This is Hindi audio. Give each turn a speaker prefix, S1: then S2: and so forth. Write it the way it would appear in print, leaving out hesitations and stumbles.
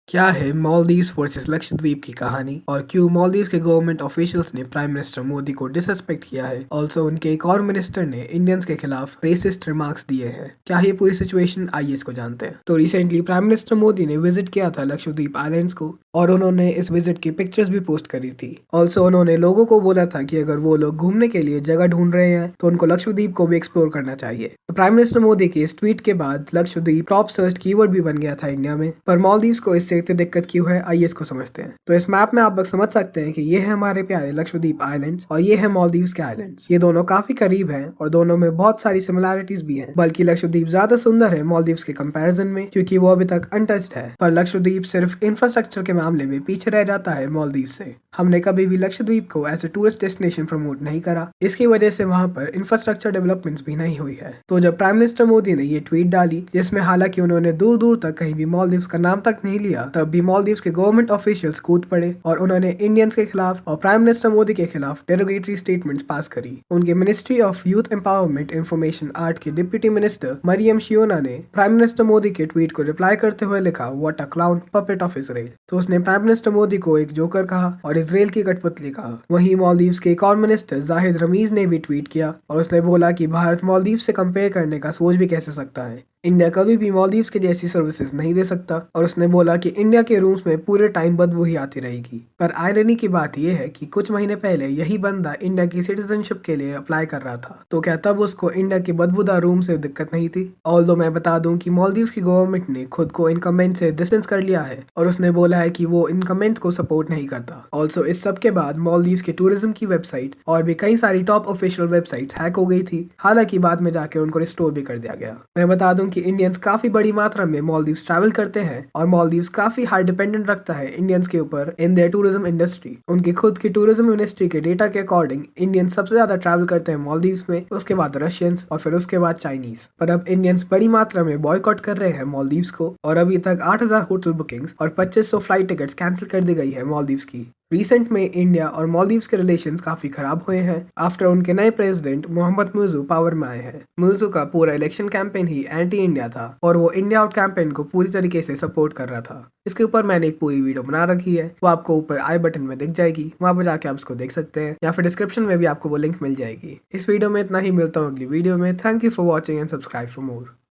S1: क्या है मालदीव्स वर्सेस लक्षद्वीप की कहानी और क्यों मालदीव्स के गवर्नमेंट ऑफिशियल्स ने प्राइम मिनिस्टर मोदी को डिसरेस्पेक्ट किया है। ऑल्सो उनके एक और मिनिस्टर ने इंडियंस के खिलाफ रेसिस्ट रिमार्क्स दिए हैं। क्या ये पूरी सिचुएशन आइए इसको जानते हैं। तो रिसेंटली प्राइम मिनिस्टर मोदी ने विजिट किया था लक्षद्वीप आइलैंड्स को और उन्होंने इस विजिट की पिक्चर्स भी पोस्ट करी थी। ऑल्सो उन्होंने लोगों को बोला था कि अगर वो लोग घूमने के लिए जगह ढूंढ रहे हैं तो उनको लक्षद्वीप को भी एक्सप्लोर करना चाहिए। तो प्राइम मिनिस्टर मोदी के इस ट्वीट के बाद लक्षद्वीप टॉप सर्च कीवर्ड भी बन गया था इंडिया में। पर मालदीव्स को इससे इतनी दिक्कत क्यों है, आइए इसको समझते हैं। तो इस मैप में आप लोग समझ सकते हैं कि ये है हमारे प्यारे लक्षद्वीप आइलैंड्स और ये है मालदीव्स के आइलैंड्स। ये दोनों काफी करीब हैं और दोनों में बहुत सारी सिमिलैरिटीज भी हैं। बल्कि लक्षद्वीप ज्यादा सुंदर है मालदीव्स के कंपैरिजन में, क्योंकि वो अभी तक अनटच्ड है। पर लक्षद्वीप सिर्फ इंफ्रास्ट्रक्चर के मामले में पीछे रह जाता है मालदीव से। हमने कभी भी लक्षद्वीप को as a tourist destination promote नहीं करा, इसकी वजह से वहाँ पर इंफ्रास्ट्रक्चर डेवलपमेंट्स भी नहीं हुई है। तो जब प्राइम मिनिस्टर मोदी ने ये ट्वीट डाली, जिसमें हालांकि उन्होंने दूर दूर तक कहीं भी मालदीव्स का नाम तक नहीं लिया, तब भी मालदीव्स के गवर्नमेंट ऑफिशियल्स कूद पड़े और उन्होंने इंडियंस के खिलाफ और प्राइम मिनिस्टर मोदी के खिलाफ डेरोगेटरी स्टेटमेंट्स पास करी। उनके ministry of youth empowerment information art के डिप्टी मिनिस्टर मरियम शियोना ने प्राइम मिनिस्टर मोदी के ट्वीट को रिप्लाई करते हुए लिखा, what a clown puppet of Israel. तो उसने प्राइम मिनिस्टर मोदी को एक जोकर कहा और इजराइल की कठपुतली कहा। वहीं मालदीव्स के एक और मिनिस्टर जाहिद रमीज ने भी ट्वीट किया और उसने बोला कि भारत मालदीव से कंपेयर करने का सोच भी कैसे सकता है। इंडिया कभी भी मालदीव्स के जैसी सर्विसेज नहीं दे सकता और उसने बोला कि इंडिया के रूम्स में पूरे टाइम बदबू ही आती रहेगी। पर आयरनी की बात यह है कि कुछ महीने पहले यही बंदा इंडिया की सिटीजनशिप के लिए अप्लाई कर रहा था, तो क्या तब उसको इंडिया के बदबूदार रूम से दिक्कत नहीं थी। ऑल्दो मैं बता दूं कि मालदीव्स की गवर्नमेंट ने खुद को इनकमेंट से डिस्टेंस कर लिया है और उसने बोला है कि वो इनकमेंट को सपोर्ट नहीं करता। ऑल्सो इस सब के बाद मालदीव्स के टूरिज्म की वेबसाइट और भी कई सारी टॉप ऑफिशियल वेबसाइट हैक हो गई थी। हालांकि बाद में जाकर उनको रिस्टोर भी कर दिया गया। मैं बता दूं कि इंडियंस काफी बड़ी मात्रा में मालदीव्स ट्रैवल करते हैं और मालदीव्स काफी हाई डिपेंडेंट रखता है इंडियंस के ऊपर इन देयर टूरिज्म इंडस्ट्री। उनकी खुद की टूरिज्म मिनिस्ट्री के डेटा के अकॉर्डिंग इंडियंस सबसे ज्यादा ट्रैवल करते हैं मालदीव्स में, उसके बाद रशियंस और फिर उसके बाद चाइनीज। पर अब इंडियंस बड़ी मात्रा में बॉयकॉट कर रहे हैं मालदीव्स को और अभी तक 8,000 होटल बुकिंग्स और 2500 फ्लाइट टिकट्स कैंसिल कर दी गई है मालदीव्स की। रिसेंट में इंडिया और मालदीव्स के रिलेशंस काफी खराब हुए हैं आफ्टर उनके नए प्रेसिडेंट मोहम्मद मुइज़्ज़ू पावर में आए हैं। मुइज़्ज़ू का पूरा इलेक्शन कैंपेन ही एंटी इंडिया था और वो इंडिया आउट कैंपेन को पूरी तरीके से सपोर्ट कर रहा था। इसके ऊपर मैंने एक पूरी वीडियो बना रखी है, वो आपको ऊपर आई बटन में दिख जाएगी, वहां पर जाके आप उसको देख सकते हैं या फिर डिस्क्रिप्शन में भी आपको वो लिंक मिल जाएगी। इस वीडियो में इतना ही, मिलता हूँ अगली वीडियो में। Thank you for watching and subscribe for more.